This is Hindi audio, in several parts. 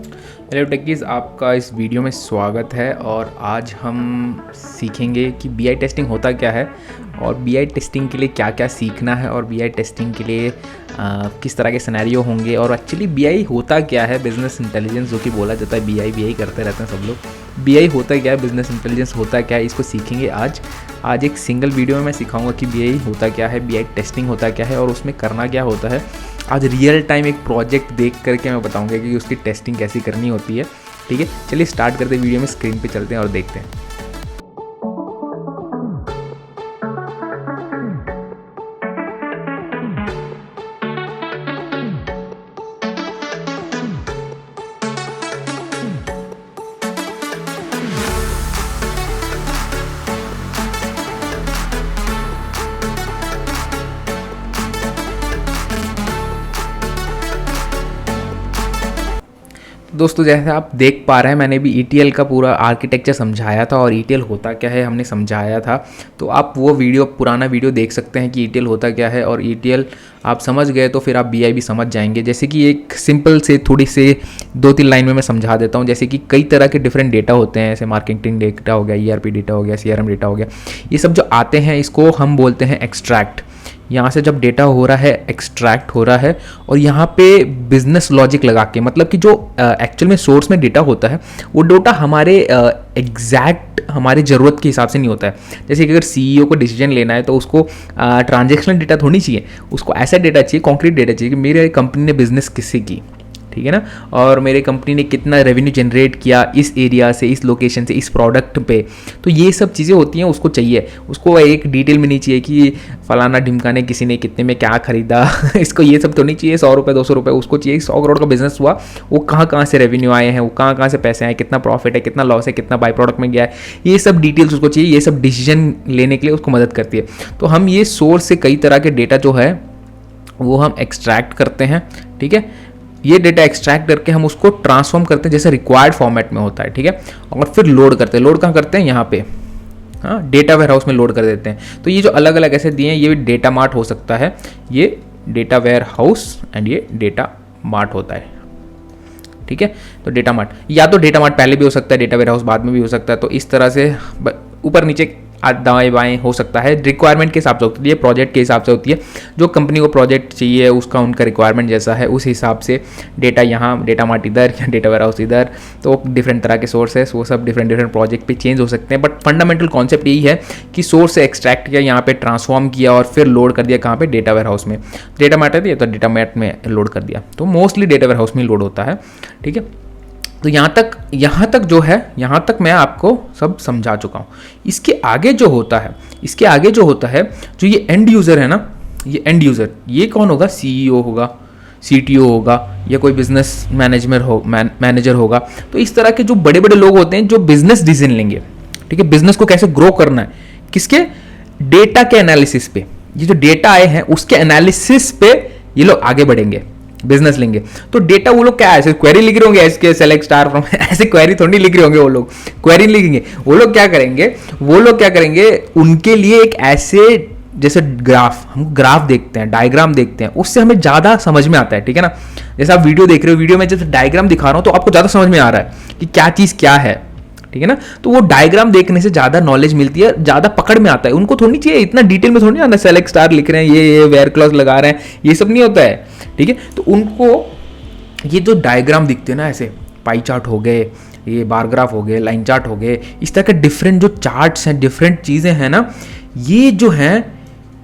हेलो टेकीज़, आपका इस वीडियो में स्वागत है। और आज हम सीखेंगे कि बीआई टेस्टिंग होता क्या है और बीआई टेस्टिंग के लिए क्या क्या सीखना है और बीआई टेस्टिंग के लिए किस तरह के सिनेरियो होंगे और एक्चुअली बीआई होता क्या है। बिजनेस इंटेलिजेंस जो कि बोला जाता है, बीआई करते रहते हैं सब लोग। बीआई होता क्या है, बिजनेस इंटेलिजेंस होता क्या है, इसको सीखेंगे आज एक सिंगल वीडियो में मैं सिखाऊंगा कि बीआई होता क्या है, बीआई टेस्टिंग होता क्या है और उसमें करना क्या होता है। आज रियल टाइम एक प्रोजेक्ट देख करके मैं बताऊंगा कि उसकी टेस्टिंग कैसी करनी होती है। ठीक है, चलिए स्टार्ट करते हैं। वीडियो में स्क्रीन पे चलते हैं और देखते हैं। दोस्तों, जैसे आप देख पा रहे हैं, मैंने भी ETL का पूरा आर्किटेक्चर समझाया था और ETL होता क्या है हमने समझाया था। तो आप वो पुराना वीडियो देख सकते हैं कि ETL होता क्या है। और ETL आप समझ गए तो फिर आप BI भी समझ जाएंगे। जैसे कि एक सिंपल से थोड़ी से 2-3 लाइन में मैं समझा देता हूँ। जैसे कि कई तरह के डिफरेंट डेटा होते हैं, जैसे मार्केटिंग डेटा हो गया, ERP डेटा हो गया, CRM डेटा हो गया। ये सब जो आते हैं इसको हम बोलते हैं एक्सट्रैक्ट। यहाँ से जब डेटा हो रहा है, एक्सट्रैक्ट हो रहा है, और यहाँ पे बिजनेस लॉजिक लगा के, मतलब कि जो एक्चुअल में सोर्स में डेटा होता है वो डेटा हमारे एग्जैक्ट हमारे ज़रूरत के हिसाब से नहीं होता है। जैसे कि अगर CEO को डिसीजन लेना है तो उसको ट्रांजेक्शनल डेटा थोड़ी चाहिए, उसको ऐसा डेटा चाहिए, कॉन्क्रीट डेटा चाहिए कि मेरे कंपनी ने बिजनेस किससे की, ठीक है ना, और मेरे कंपनी ने कितना रेवेन्यू जनरेट किया इस एरिया से, इस लोकेशन से, इस प्रोडक्ट पे। तो ये सब चीज़ें होती हैं, उसको चाहिए। उसको एक डिटेल में नहीं चाहिए कि फलाना ढिमकाने किसी ने कितने में क्या खरीदा इसको ये सब तो नहीं चाहिए, 100 रुपये 200 रुपये। उसको चाहिए 100 करोड़ का बिजनेस हुआ, वो कहाँ कहाँ से रेवेन्यू आए हैं, वो कहाँ कहाँ से पैसे आए, कितना प्रॉफिट है, कितना लॉस है, कितना बाई प्रोडक्ट में गया है, ये सब डिटेल्स उसको चाहिए। ये सब डिसीजन लेने के लिए उसको मदद करती है। तो हम ये सोर्स से कई तरह के डेटा जो है वो हम एक्सट्रैक्ट करते हैं। ठीक है, ये डेटा एक्सट्रैक्ट करके हम उसको ट्रांसफॉर्म करते हैं जैसे रिक्वायर्ड फॉर्मेट में होता है। ठीक है, और फिर लोड करते हैं। लोड कहाँ करते हैं? यहाँ पे, हाँ, डेटा वेयर हाउस में लोड कर देते हैं। तो ये जो अलग अलग ऐसे दिए हैं, ये डेटा मार्ट हो सकता है, ये डेटा वेयर हाउस एंड ये डेटा मार्ट होता है। ठीक है, तो डेटा मार्ट, या तो डेटा मार्ट पहले भी हो सकता है, डेटा वेयर हाउस बाद में भी हो सकता है। तो इस तरह से ऊपर नीचे दाएं बाएं हो सकता है, रिक्वायरमेंट के हिसाब से होती है, प्रोजेक्ट के हिसाब से होती है। जो कंपनी को प्रोजेक्ट चाहिए उसका उनका रिक्वायरमेंट जैसा है उस हिसाब से डेटा यहाँ, डेटा मार्ट इधर या डेटा वेयर हाउस इधर। तो डिफरेंट तरह के सोर्सेस वो सब डिफरेंट प्रोजेक्ट पे चेंज हो सकते हैं। बट फंडामेंटल कॉन्सेप्ट यही है कि सोर्स से एक्सट्रैक्ट किया, यहाँ पे ट्रांसफॉर्म किया और फिर लोड कर दिया कहाँ पे? डेटा वेयर हाउस में। डेटा मार्ट है तो डेटा मार्ट में लोड कर दिया। तो मोस्टली डेटा वेयर हाउस में लोड होता है। ठीक है, तो यहाँ तक मैं आपको सब समझा चुका हूँ। इसके आगे जो होता है, जो ये एंड यूज़र है ना, ये एंड यूज़र, ये कौन होगा? CEO होगा, CTO होगा, या कोई बिजनेस मैनेजर होगा। तो इस तरह के जो बड़े बड़े लोग होते हैं जो बिजनेस डिसीजन लेंगे। ठीक है, बिजनेस को कैसे ग्रो करना है, किसके? डेटा के एनालिसिस पे। ये जो डेटा आए हैं उसके एनालिसिस पे ये लोग आगे बढ़ेंगे, बिजनेस लेंगे। तो डेटा वो लोग क्या है, ऐसे क्वेरी लिख रहे होंगे, एसके सेलेक्ट स्टार फ्रॉम ऐसे क्वेरी थोड़ी लिख रहे होंगे। वो लोग क्वेरी नहीं लिखेंगे। वो लोग क्या करेंगे, उनके लिए एक ऐसे जैसे हम ग्राफ देखते हैं, डायग्राम देखते हैं, उससे हमें ज़्यादा समझ में आता है। ठीक है ना, जैसे आप वीडियो देख रहे हो, वीडियो में जैसे डायग्राम दिखा रहा हूँ तो आपको ज़्यादा समझ में आ रहा है कि क्या चीज़ क्या है। ठीक है ना, तो वो डायग्राम देखने से ज़्यादा नॉलेज मिलती है, ज़्यादा पकड़ में आता है। उनको थोड़ी चाहिए इतना डिटेल में, थोड़ी आना सेलेक्ट स्टार लिख रहे हैं, ये वेयर क्लॉज लगा रहे हैं, ये सब नहीं होता है। ठीक है, तो उनको ये जो डायग्राम दिखते हैं ना, ऐसे पाई चार्ट हो गए, ये बार ग्राफ हो गए, लाइन चार्ट हो गए, इस तरह के डिफरेंट जो चार्ट्स हैं, डिफरेंट चीज़ें हैं ना, ये जो हैं,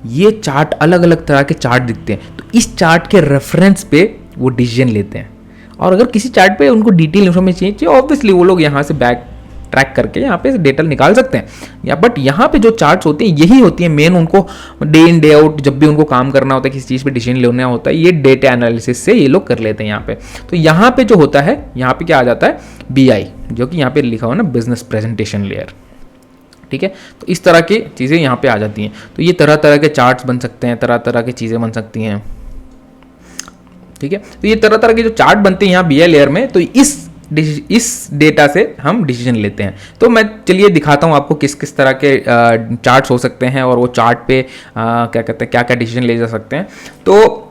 ये चार्ट अलग अलग तरह के चार्ट दिखते हैं। तो इस चार्ट के रेफरेंस पे वो डिसीजन लेते हैं। और अगर किसी चार्ट पे उनको डिटेल इन्फॉर्मेशन चाहिए, ऑब्वियसली वो लोग यहाँ से बैक ट्रैक करके यहाँ पे डेटा निकाल सकते हैं। या बट यहाँ पे जो चार्ट्स होते हैं यही होती है मेन, उनको डे इन डे आउट जब भी उनको काम करना होता है, किसी चीज़ पे डिसीजन लेना होता है, ये डेटा एनालिसिस से ये लोग कर लेते हैं यहाँ पे। तो यहाँ पे जो होता है, यहाँ पे क्या आ जाता है? BI, जो कि यहाँ पे लिखा हुआ ना, बिजनेस प्रेजेंटेशन लेयर। ठीक है, तो इस तरह की चीज़ें यहाँ पे आ जाती हैं। तो ये तरह तरह के चार्ट्स बन सकते हैं, तरह तरह की चीज़ें बन सकती हैं। ठीक है, तो ये तरह तरह के जो चार्ट बनते हैं यहाँ BI लेयर में, तो इस डेटा से हम डिसीजन लेते हैं। तो मैं चलिए दिखाता हूँ आपको किस किस तरह के चार्ट्स हो सकते हैं और वो चार्ट पे क्या कहते हैं, क्या क्या डिसीजन ले जा सकते हैं। तो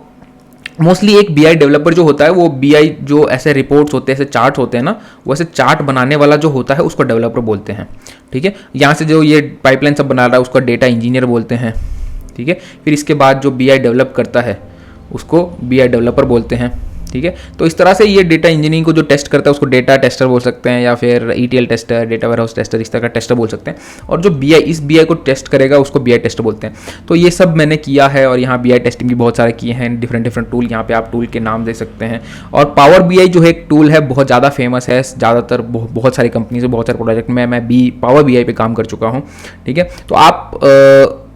मोस्टली एक बीआई डेवलपर जो होता है वो बीआई जो ऐसे रिपोर्ट्स होते हैं, ऐसे चार्ट होते हैं ना, वो ऐसे चार्ट बनाने वाला जो होता है उसको डेवलपर बोलते हैं। ठीक है, यहाँ से जो ये पाइपलाइन सब बना रहा है उसको डेटा इंजीनियर बोलते हैं। ठीक है, फिर इसके बाद जो बीआई डेवलप करता है उसको बीआई डेवलपर बोलते हैं। ठीक है, तो इस तरह से ये डेटा इंजीनियरिंग को जो टेस्ट करता है उसको डेटा टेस्टर बोल सकते हैं, या फिर ETL tester, data warehouse tester, इस तरह का टेस्टर बोल सकते हैं। और जो बीआई इस बीआई को टेस्ट करेगा उसको बीआई टेस्टर बोलते हैं। तो ये सब मैंने किया है, और यहाँ बीआई टेस्टिंग भी बहुत सारे किए हैं, डिफरेंट डिफरेंट टूल, यहाँ पे आप टूल के नाम दे सकते हैं। और पावर बीआई जो है एक टूल है, बहुत ज़्यादा फेमस है, ज़्यादातर बहुत सारी कंपनी से बहुत सारे प्रोजेक्ट में मैं पावर बीआई पे काम कर चुका हूँ। ठीक है, तो आप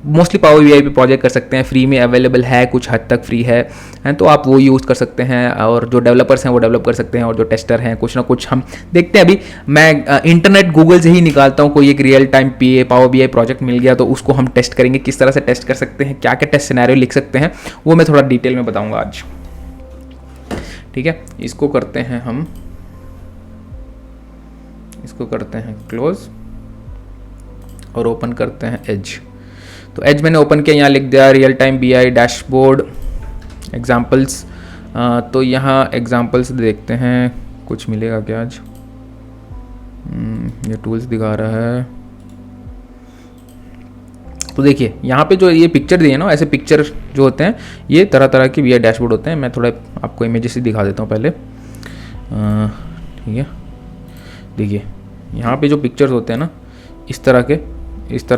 मोस्टली पावर बीआई पे प्रोजेक्ट कर सकते हैं, फ्री में अवेलेबल है, कुछ हद तक फ्री है, तो आप वो यूज़ कर सकते हैं। और जो डेवलपर्स हैं वो डेवलप कर सकते हैं, और जो टेस्टर हैं कुछ ना कुछ हम देखते हैं। अभी मैं इंटरनेट गूगल से ही निकालता हूँ, कोई एक real time power BI project मिल गया तो उसको हम टेस्ट करेंगे, किस तरह से टेस्ट कर सकते हैं, क्या क्या टेस्ट सिनेरियो लिख सकते हैं, वो मैं थोड़ा डिटेल में बताऊँगा आज। ठीक है, इसको करते हैं हम, इसको करते हैं क्लोज और ओपन करते हैं एज। तो एज मैंने ओपन किया, यहाँ लिख दिया real time BI dashboard examples. तो यहाँ एग्जाम्पल्स देखते हैं कुछ मिलेगा क्या आज। ये टूल्स दिखा रहा है। तो देखिए यहाँ पे जो ये पिक्चर दिए ना, ऐसे पिक्चर जो होते हैं ये तरह तरह के बीआई डैशबोर्ड होते हैं। मैं थोड़ा आपको इमेजेस ही दिखा देता हूँ पहले। ठीक है, देखिए यहाँ पे जो पिक्चर्स होते हैं ना, इस तरह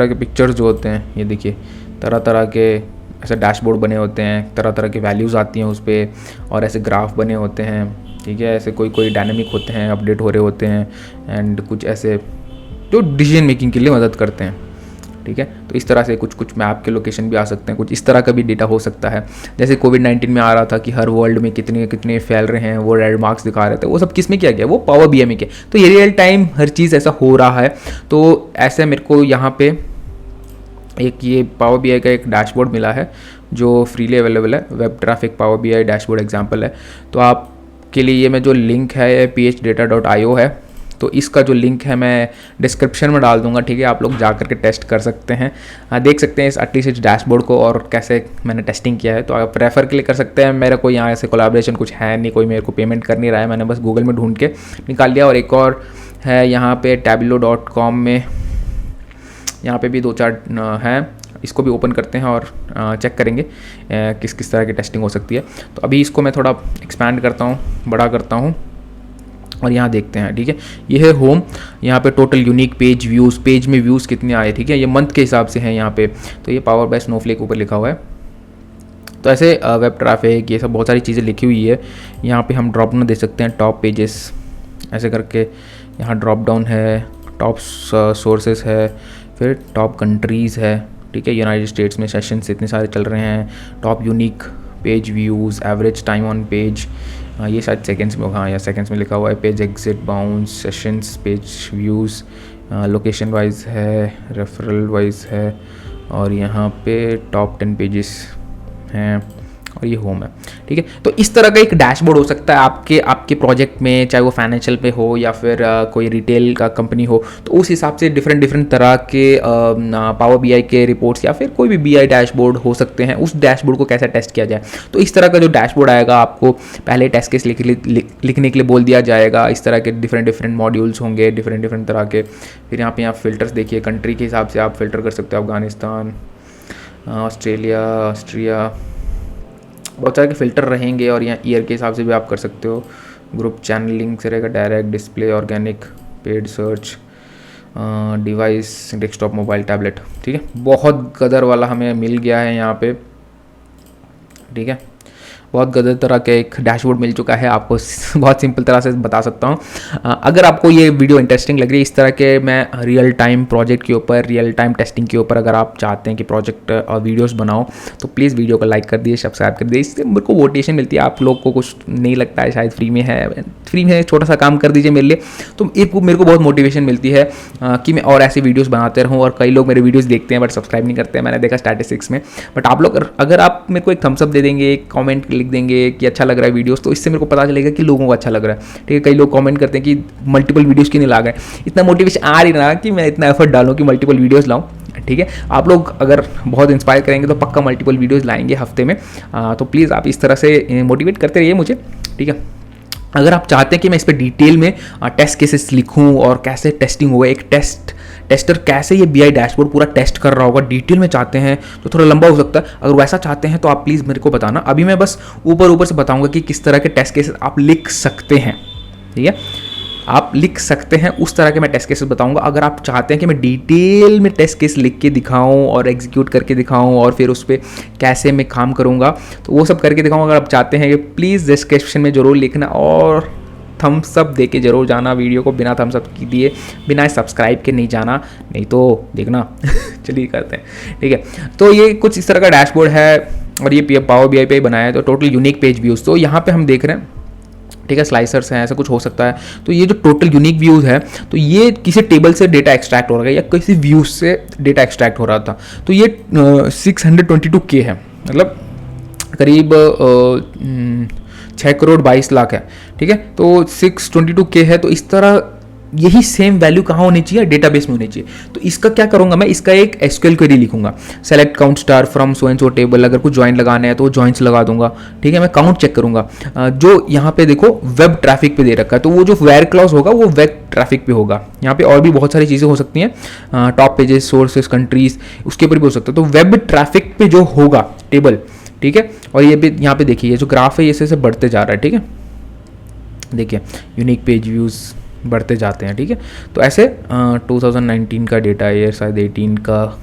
के पिक्चर्स जो होते हैं, ये देखिए तरह तरह के ऐसे डैशबोर्ड बने होते हैं, तरह तरह के वैल्यूज़ आती हैं उस पर, और ऐसे ग्राफ बने होते हैं। ठीक है, ऐसे कोई डायनेमिक होते हैं, अपडेट हो रहे होते हैं, एंड कुछ ऐसे जो डिसीजन मेकिंग के लिए मदद करते हैं। ठीक है, तो इस तरह से कुछ मैप के लोकेशन भी आ सकते हैं, कुछ इस तरह का भी डेटा हो सकता है। जैसे कोविड-19 में आ रहा था कि हर वर्ल्ड में कितने फैल रहे हैं, वो रेड मार्क्स दिखा रहे थे, वो सब किस में किया गया, वो पावर बीआई में किया। तो ये रियल टाइम हर चीज़ ऐसा हो रहा है। तो ऐसे मेरे को यहाँ पे एक ये पावर बीआई का एक डैशबोर्ड मिला है जो फ्रीली अवेलेबल है, web traffic power BI dashboard example है। तो आपके लिए ये मैं जो लिंक है ये phdata.io है, तो इसका जो लिंक है मैं डिस्क्रिप्शन में डाल दूंगा। ठीक है, आप लोग जा करके टेस्ट कर सकते हैं, देख सकते हैं इस डैशबोर्ड को और कैसे मैंने टेस्टिंग किया है। तो आप रेफ़र के लिए कर सकते हैं। मेरा कोई यहाँ ऐसे कोलैबोरेशन कुछ है नहीं, कोई मेरे को पेमेंट कर नहीं रहा है, मैंने बस गूगल में ढूंढ के निकाल लिया। और एक और है यहाँ पे tableau.com में, यहाँ पे भी 2-4 हैं, इसको भी ओपन करते हैं और चेक करेंगे किस किस तरह की टेस्टिंग हो सकती है। तो अभी इसको मैं थोड़ा एक्सपैंड करता हूँ, बड़ा करता हूँ, और यहाँ देखते हैं। ठीक है, ये है होम, यहाँ पे total unique page views, page में व्यूज़ कितने आए। ठीक है, ये मंथ के हिसाब से हैं यहाँ पे। तो ये पावर बाय स्नोफ्लेक ऊपर लिखा हुआ है। तो ऐसे वेब ट्रैफिक ये सब बहुत सारी चीज़ें लिखी हुई है। यहाँ पे हम ड्रॉप डाउन दे सकते हैं, टॉप पेजेस ऐसे करके, यहाँ ड्रॉप डाउन है, टॉप सोर्सेस है, फिर टॉप कंट्रीज़ है। ठीक है, यूनाइटेड स्टेट्स में सेशंस इतने सारे चल रहे हैं, top unique page views, average time on page, ये शायद सेकंड्स में, हाँ या सेकंड्स में लिखा हुआ है, page exit, bounce, sessions, page views, location wise है, रेफरल वाइज है, और यहाँ पे टॉप 10 पेजेस हैं, और ये होम है। ठीक है, तो इस तरह का एक डैशबोर्ड हो सकता है आपके प्रोजेक्ट में, चाहे वो फाइनेंशियल पे हो या फिर कोई रिटेल का कंपनी हो। तो उस हिसाब से डिफरेंट तरह के पावर बीआई के रिपोर्ट्स या फिर कोई भी बीआई डैशबोर्ड हो सकते हैं। उस डैशबोर्ड को कैसे टेस्ट किया जाए, तो इस तरह का जो डैशबोर्ड आएगा आपको पहले टेस्ट केस लिखने के लिए बोल दिया जाएगा। इस तरह के डिफरेंट मॉड्यूल्स होंगे, डिफरेंट तरह के। फिर यहाँ पे फिल्टर्स देखिए, कंट्री के हिसाब से आप फिल्टर कर सकते हो, अफगानिस्तान, ऑस्ट्रिया, बहुत सारे के फ़िल्टर रहेंगे। और यहाँ ईयर के हिसाब से भी आप कर सकते हो। ग्रुप चैनलिंग से रहेगा, direct, display, organic, paid search, device, desktop, mobile, tablet. ठीक है, बहुत गदर वाला हमें मिल गया है यहाँ पे। ठीक है, बहुत गदर तरह का एक डैशबोर्ड मिल चुका है आपको, बहुत सिंपल तरह से बता सकता हूँ। अगर आपको ये वीडियो इंटरेस्टिंग लग रही है, इस तरह के मैं रियल टाइम प्रोजेक्ट के ऊपर, रियल टाइम टेस्टिंग के ऊपर अगर आप चाहते हैं कि प्रोजेक्ट और वीडियोस बनाओ, तो प्लीज़ वीडियो को लाइक कर दीजिए, सब्सक्राइब कर दीजिए। इससे मेरे को मोटिवेशन मिलती है। आप लोग को कुछ नहीं लगता है, शायद फ्री में छोटा सा काम कर दीजिए मेरे लिए, तो मेरे को बहुत मोटिवेशन मिलती है कि मैं और ऐसे वीडियोज़ बनाते रहूँ। और कई लोग मेरे वीडियोज़ देखते हैं बट सब्सक्राइब नहीं करते हैं, मैंने देखा स्टैटिस्टिक्स में। बट आप लोग अगर आप मेरे को एक थम्स अप दे देंगे, एक कमेंट लिख देंगे कि अच्छा लग रहा है वीडियोस, तो इससे मेरे को पता चलेगा कि लोगों को अच्छा लग रहा है। ठीक है, कई लोग कमेंट करते हैं कि मल्टीपल वीडियोस क्यों नहीं ला गए। इतना मोटिवेशन आ रही ना कि मैं इतना एफर्ट डालूँ कि मल्टीपल वीडियोस लाऊँ। ठीक है। आप लोग अगर बहुत इंस्पायर करेंगे तो पक्का मल्टीपल वीडियोज़ लाएंगे हफ्ते में। तो प्लीज़ आप इस तरह से मोटिवेट करते रहिए मुझे, ठीक है। अगर आप चाहते हैं कि मैं इस पर डिटेल में टेस्ट केसेस लिखूं और कैसे टेस्टिंग होगा, एक टेस्टर कैसे ये BI डैशबोर्ड पूरा टेस्ट कर रहा होगा, डिटेल में चाहते हैं तो थोड़ा लंबा हो सकता है। अगर वैसा चाहते हैं तो आप प्लीज़ मेरे को बताना। अभी मैं बस ऊपर से बताऊंगा कि किस तरह के टेस्ट केसेस आप लिख सकते हैं, ठीक है। आप लिख सकते हैं उस तरह के मैं टेस्ट केसेस बताऊंगा। अगर आप चाहते हैं कि मैं डिटेल में टेस्ट केस लिख के दिखाऊं और एग्जीक्यूट करके दिखाऊं और फिर उस पर कैसे मैं काम करूंगा, तो वो सब करके दिखाऊंगा। अगर आप चाहते हैं कि प्लीज़ डिस्क्रिप्शन में ज़रूर लिखना और थम्स अप दे के जरूर जाना वीडियो को, बिना थम्स अप की दिए, बिना सब्सक्राइब के नहीं जाना, नहीं तो देखना। चलिए करते हैं, ठीक है। तो ये कुछ इस तरह का डैशबोर्ड है और ये पावर BI पे बनाया है। तो टोटल यूनिक पेज व्यूज़, तो यहाँ पे हम देख रहे हैं, ठीक है, स्लाइसर्स हैं, ऐसा कुछ हो सकता है। तो ये जो टोटल यूनिक व्यूज़ है, तो ये किसी टेबल से डेटा एक्सट्रैक्ट हो रहा है या किसी व्यूज़ से डेटा एक्सट्रैक्ट हो रहा था। तो ये 622K है, मतलब करीब 6 करोड़ 22 लाख है, ठीक है। तो 622K है। तो इस तरह यही सेम वैल्यू कहाँ होनी चाहिए, डेटाबेस में होनी चाहिए। तो इसका क्या करूँगा मैं, इसका एक SQL क्वेरी लिखूंगा, select count star from so and so table. अगर कुछ ज्वाइन लगाना है तो ज्वाइंट्स लगा दूंगा, ठीक है। मैं काउंट चेक करूंगा। जो यहाँ पे देखो वेब ट्रैफिक पे दे रखा है, तो वो जो वेयर क्लॉज होगा वो वेब ट्रैफिक पे होगा। यहाँ पे और भी बहुत सारी चीज़ें हो सकती हैं, टॉप पेजेस, सोर्सेज, कंट्रीज, उसके ऊपर भी हो सकता है। तो वेब ट्रैफिक पे जो होगा टेबल, ठीक है। और ये भी यहाँ पे देखिए, ये जो ग्राफ है ये ऐसे बढ़ते जा रहा है, ठीक है। देखिए यूनिक पेज व्यूज़ बढ़ते जाते हैं, ठीक है। तो ऐसे 2019 का डेटा है, ये शायद 18 का,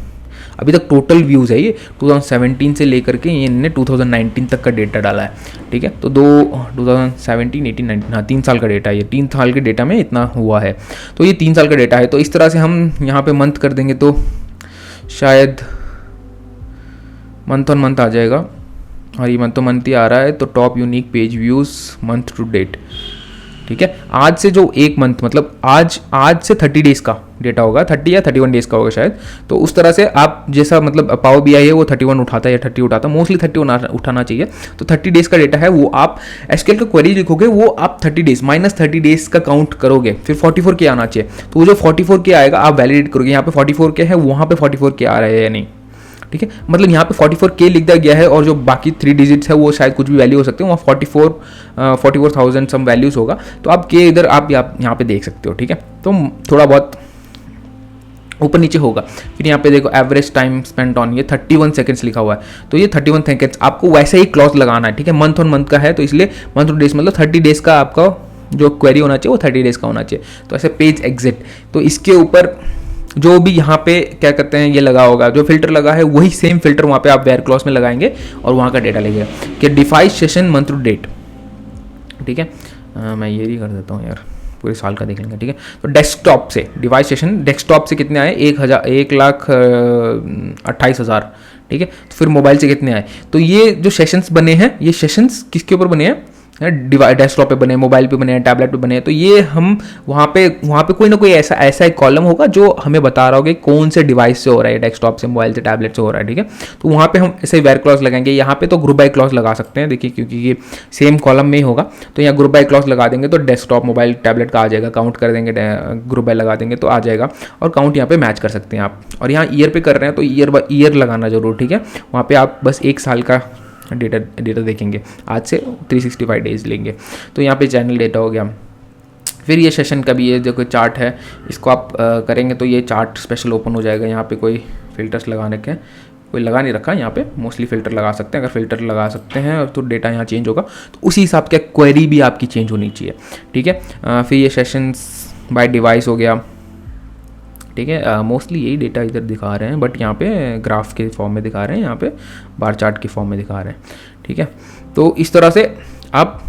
अभी तक टोटल व्यूज़ है ये 2017 से लेकर के ये इन्होंने 2019 तक का डेटा डाला है, ठीक है। तो 2017, 18, 19, हाँ 3 साल का डेटा है ये, 3 साल के डेटा में इतना हुआ है। तो ये 3 साल का डेटा है। तो इस तरह से हम यहाँ पे मंथ कर देंगे तो शायद मंथ ऑन मंथ आ जाएगा, और ये मंथ ऑन मंथ ही आ रहा है। तो top unique page views month to date, ठीक है। आज से जो एक मंथ, मतलब आज से 30 डेज़ का डेटा होगा, 30 या 31 डेज़ का होगा शायद। तो उस तरह से आप जैसा, मतलब पावर BI है वो 31 उठाता है या 30 उठाता है, मोस्टली 30 उठाना चाहिए। तो 30 डेज़ का डेटा है, वो आप SQL का क्वेरी लिखोगे, वो आप 30 डेज़ माइनस 30 डेज़ का काउंट करोगे, फिर 44K आना चाहिए। तो वो जो 44K आएगा आप वैलिडेट करोगे, यहाँ पे 44K है, वहाँ पे 44K आ रहा है या नहीं, ठीक है। मतलब यहाँ पे 44K लिख दिया गया है, और जो बाकी 3 डिजिट्स है वो शायद कुछ भी वैल्यू हो सकते हैं, वहाँ 44,000 सम वैल्यूज़ होगा। तो आप K इधर आप यहाँ पे देख सकते हो, ठीक है। तो थोड़ा बहुत ऊपर नीचे होगा। फिर यहाँ पे देखो एवरेज टाइम स्पेंट ऑन, ये 31 सेकंड्स लिखा हुआ है। तो ये 31 सेकंड्स आपको वैसे ही क्लॉज लगाना है, ठीक है। मंथ ऑन मंथ का है, तो इसलिए मंथ टू डेज, मतलब 30 डेज़ का आपका जो क्वेरी होना चाहिए वो 30 डेज़ का होना चाहिए। तो ऐसे पेज एग्जिट, तो इसके ऊपर जो भी यहाँ पे क्या करते हैं ये लगा होगा, जो फिल्टर लगा है वही सेम फिल्टर वहाँ पे आप वेयर क्लॉज में लगाएंगे और वहाँ का डेटा लगेगा कि device session month to date, ठीक है। मैं ये ही कर देता हूँ यार, पूरे साल का देख लेंगे, ठीक है। तो डेस्कटॉप से डिवाइस सेशन, डेस्कटॉप से कितने आए, 1,28,000, ठीक है। तो फिर मोबाइल से कितने आए, तो ये जो सेशंस बने हैं, ये सेशंस किसके ऊपर बने हैं, डेस्कटॉप पे बने, मोबाइल पे बने, टैबलेट पे बने। तो ये हम वहाँ पे कोई ना कोई ऐसा एक कॉलम होगा जो हमें बता रहा होगा कौन से डिवाइस से हो रहा है, डेस्कटॉप से, मोबाइल से, टैबलेट से हो रहा है, ठीक है। तो वहाँ पे हम ऐसे वेयर क्लॉज लगाएंगे। यहाँ पे तो ग्रुप बाय क्लॉज लगा सकते हैं, देखिए, क्योंकि ये सेम कॉलम में ही होगा। तो यहाँ ग्रुप बाय क्लॉज लगा देंगे तो डेस्कटॉप, मोबाइल, टैबलेट का आ जाएगा, काउंट कर देंगे, ग्रुप बाय लगा देंगे तो आ जाएगा, और काउंट यहाँ पे मैच कर सकते हैं आप। और यहाँ ईयर पे कर रहे हैं तो ईयर लगाना जरूर, ठीक है। वहाँ पे आप बस 1 साल का डेटा देखेंगे, आज से 365 डेज लेंगे। तो यहाँ पे चैनल डेटा हो गया। फिर ये सेशन का भी ये जो कोई चार्ट है, इसको आप करेंगे तो ये चार्ट स्पेशल ओपन हो जाएगा। यहाँ पे कोई फिल्टर्स लगाने के कोई लगा नहीं रखा, यहाँ पे मोस्टली फिल्टर लगा सकते हैं। अगर फिल्टर लगा सकते हैं तो डेटा यहाँ चेंज होगा, तो उसी हिसाब के क्वेरी भी आपकी चेंज होनी चाहिए, ठीक है। फिर ये सेशंस बाय डिवाइस हो गया, ठीक है। मोस्टली यही डेटा इधर दिखा रहे हैं, बट यहाँ पे ग्राफ के फॉर्म में दिखा रहे हैं, यहाँ पे बार चार्ट के फॉर्म में दिखा रहे हैं, ठीक है। तो इस तरह से आप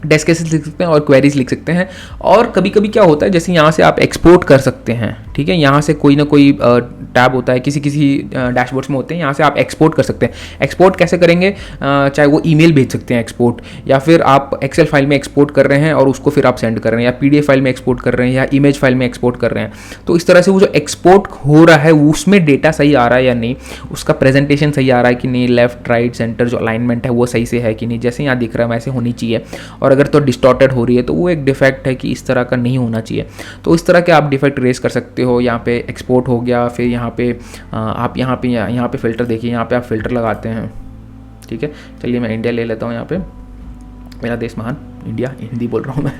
टेस्ट केसेस लिख सकते हैं और क्वेरीज लिख सकते हैं। और कभी कभी क्या होता है, जैसे यहाँ से आप एक्सपोर्ट कर सकते हैं, ठीक है। यहाँ से कोई ना कोई टैब होता है, किसी डैशबोर्ड्स में होते हैं, यहाँ से आप एक्सपोर्ट कर सकते हैं। एक्सपोर्ट कैसे करेंगे, चाहे वो ईमेल भेज सकते हैं एक्सपोर्ट, या फिर आप एक्सेल फाइल में एक्सपोर्ट कर रहे हैं और उसको फिर आप सेंड कर रहे हैं, या PDF फाइल में एक्सपोर्ट कर रहे हैं, या इमेज फाइल में एक्सपोर्ट कर रहे हैं। तो इस तरह से वो जो एक्सपोर्ट हो रहा है उसमें डेटा सही आ रहा है या नहीं, उसका प्रेजेंटेशन सही आ रहा है कि नहीं, लेफ्ट राइट सेंटर जो अलाइनमेंट है वो सही से है कि नहीं, जैसे यहाँ दिख रहा है वैसे होनी चाहिए। और और अगर तो डिस्टॉर्टेड हो रही है तो वो एक डिफेक्ट है कि इस तरह का नहीं होना चाहिए। तो इस तरह के आप डिफेक्ट रेस कर सकते हो। यहाँ पे एक्सपोर्ट हो गया, फिर यहाँ पे आप यहाँ पे फ़िल्टर देखिए, यहाँ पे आप फ़िल्टर लगाते हैं, ठीक है। चलिए मैं इंडिया ले लेता हूँ, यहाँ पे मेरा देश महान इंडिया, हिंदी बोल रहा हूँ मैं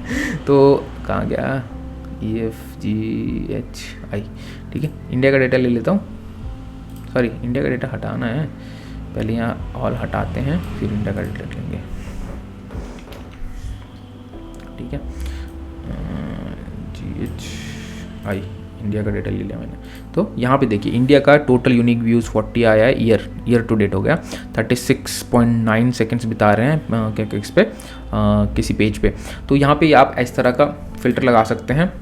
तो कहाँ गया, EFGHI, ठीक है। इंडिया का डेटा ले लेता हूँ, सॉरी इंडिया का डेटा हटाना है, पहले यहाँ ऑल हटाते हैं फिर इंडिया का डेटा लेंगे, ठीक है। GHI इंडिया का डेटा ले लिया मैंने। तो यहाँ पे देखिए इंडिया का टोटल यूनिक व्यूज़ 40 आया है, ईयर टू डेट हो गया। 36.9 सेकंड्स बिता रहे हैं क्या इस पे किसी पेज पे। तो यहाँ पे आप इस तरह का फ़िल्टर लगा सकते हैं।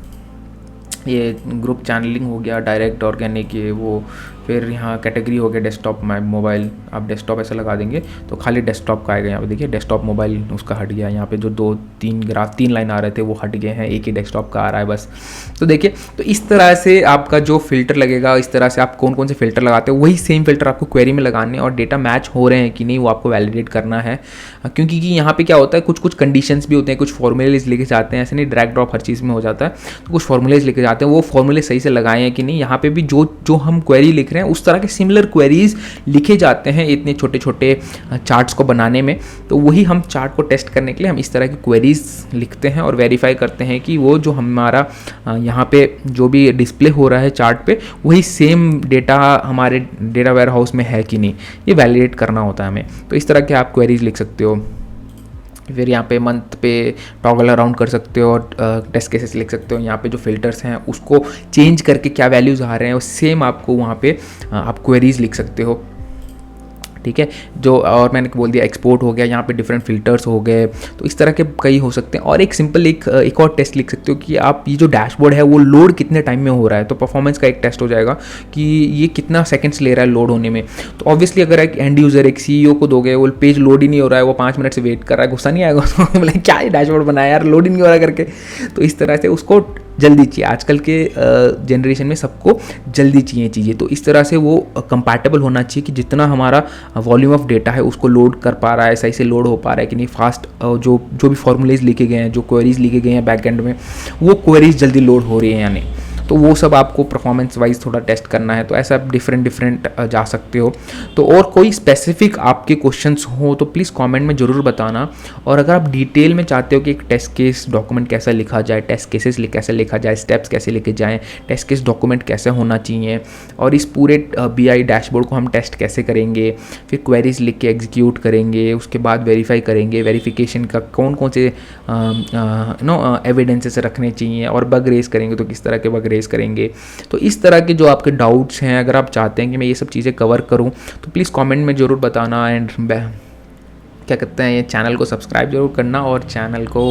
ये ग्रुप चैनलिंग हो गया, डायरेक्ट ऑर्गेनिक, ये वो, फिर यहाँ कैटेगरी हो गया डेस्कटॉप मोबाइल। आप डेस्कटॉप ऐसे लगा देंगे तो खाली डेस्कटॉप का आएगा। यहाँ पे देखिए डेस्कटॉप मोबाइल उसका हट गया, यहाँ पे जो 2-3 ग्राफ 3 लाइन आ रहे थे वो हट गए हैं, एक ही डेस्कटॉप का आ रहा है बस। तो देखिए, तो इस तरह से आपका जो फिल्टर लगेगा, इस तरह से आप कौन कौन से फिल्टर लगाते हो वही सेम फिल्टर आपको क्वेरी में लगाने और डेटा मैच हो रहे हैं कि नहीं वो आपको वैलिडेट करना है। क्योंकि यहाँ पे क्या होता है, कुछ कंडीशंस भी होते हैं, कुछ फॉर्मूलेज लेके जाते हैं, ऐसे नहीं ड्रैग ड्रॉप हर चीज़ में हो जाता है। तो कुछ फॉर्मूलेज लेके जाते हैं, वो फॉर्मूले सही से लगाए हैं कि नहीं। यहाँ पे भी जो हम क्वेरी लिख रहे हैं उस तरह के सिमिलर क्वेरीज लिखे जाते हैं इतने छोटे छोटे चार्ट्स को बनाने में। तो वही हम चार्ट को टेस्ट करने के लिए हम इस तरह की क्वेरीज लिखते हैं और वेरीफाई करते हैं कि वो जो हमारा यहाँ पे जो भी डिस्प्ले हो रहा है चार्ट पे वही सेम डेटा हमारे डेटा वेयर हाउस में है कि नहीं, ये वैलिडेट करना होता है हमें। तो इस तरह के आप क्वेरीज लिख सकते हो। फिर यहाँ पे मंथ पे टॉगल अराउंड कर सकते हो और टेस्ट केसेस लिख सकते हो। यहाँ पे जो फिल्टर्स हैं उसको चेंज करके क्या वैल्यूज़ आ रहे हैं वो सेम आपको वहाँ पे आप क्वेरीज लिख सकते हो, ठीक है। जो और मैंने बोल दिया एक्सपोर्ट हो गया, यहाँ पे डिफरेंट फिल्टर्स हो गए। तो इस तरह के कई हो सकते हैं। और एक सिंपल एक और टेस्ट लिख सकते हो कि आप ये जो डैशबोर्ड है वो लोड कितने टाइम में हो रहा है। तो परफॉर्मेंस का एक टेस्ट हो जाएगा कि ये कितना सेकंड्स ले रहा है लोड होने में। तो ऑब्वियसली अगर एक एंड यूज़र एक CEO को दोगे, वो पेज लोड ही नहीं हो रहा है, वो 5 मिनट से वेट कर रहा है, गुस्सा नहीं आएगा उसको बोले क्या ये डैशबोर्ड बनाया यार, लोड ही नहीं हो रहा करके। तो इस तरह से उसको जल्दी चाहिए, आजकल के जनरेशन में सबको जल्दी चाहिए चीज़ें। तो इस तरह से वो कंपैटिबल होना चाहिए कि जितना हमारा वॉल्यूम ऑफ डेटा है उसको लोड कर पा रहा है, सही से लोड हो पा रहा है कि नहीं, फास्ट जो भी फॉर्मूलेज लिखे गए हैं, जो क्वेरीज लिखे गए हैं बैकएंड में, वो क्वेरीज जल्दी लोड हो रही हैं या नहीं। तो वो सब आपको परफॉर्मेंस वाइज थोड़ा टेस्ट करना है। तो ऐसा आप डिफरेंट जा सकते हो। तो और कोई स्पेसिफिक आपके क्वेश्चंस हो तो प्लीज़ कमेंट में ज़रूर बताना। और अगर आप डिटेल में चाहते हो कि एक टेस्ट केस डॉक्यूमेंट कैसा लिखा जाए, टेस्ट केसेस कैसे लिखा जाए, स्टेप्स कैसे लिखे जाएँ, टेस्ट केस डॉक्यूमेंट कैसे होना चाहिए, और इस पूरे BI डैशबोर्ड को हम टेस्ट कैसे करेंगे, फिर क्वेरीज लिख के एग्जीक्यूट करेंगे, उसके बाद वेरीफाई करेंगे, वेरिफिकेशन का कौन कौन से एविडेंसेस रखने चाहिए, और बग रेस करेंगे तो किस तरह के बग करेंगे। तो इस तरह के जो आपके डाउट्स हैं, अगर आप चाहते हैं कि मैं ये सब चीज़ें कवर करूं तो प्लीज़ कमेंट में ज़रूर बताना। एंड क्या कहते हैं, ये चैनल को सब्सक्राइब जरूर करना और चैनल को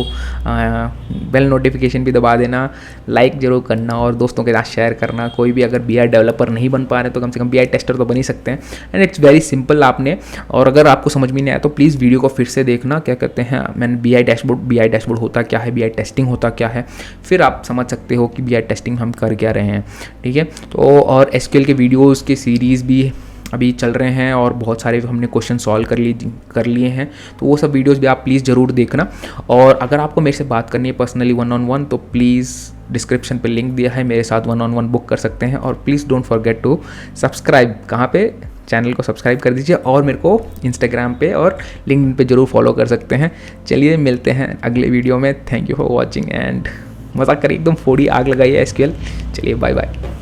बेल नोटिफिकेशन भी दबा देना, लाइक जरूर करना और दोस्तों के साथ शेयर करना। कोई भी अगर BI डेवलपर नहीं बन पा रहे तो कम से कम BI टेस्टर तो बन ही सकते हैं। एंड इट्स वेरी सिंपल आपने। और अगर आपको समझ में नहीं आया तो प्लीज़ वीडियो को फिर से देखना। क्या कहते हैं, मैंने BI डैशबोर्ड होता क्या है, BI टेस्टिंग होता क्या है, फिर आप समझ सकते हो कि BI टेस्टिंग हम कर क्या रहे हैं, ठीक है। तो और SQL के वीडियोज़ के सीरीज़ भी अभी चल रहे हैं और बहुत सारे हमने क्वेश्चन सॉल्व कर लिए हैं। तो वो सब वीडियोस भी आप प्लीज़ ज़रूर देखना। और अगर आपको मेरे से बात करनी है पर्सनली 1-on-1 तो प्लीज़ डिस्क्रिप्शन पे लिंक दिया है, मेरे साथ 1-on-1 बुक कर सकते हैं। और please don't forget to subscribe, कहाँ पे, चैनल को सब्सक्राइब कर दीजिए और मेरे को इंस्टाग्राम पे और लिंक्डइन पे ज़रूर फॉलो कर सकते हैं। चलिए मिलते हैं अगले वीडियो में। Thank you for watching and मज़ाक करिए एकदम 4D आग लगाइए SQL। चलिए बाय बाय।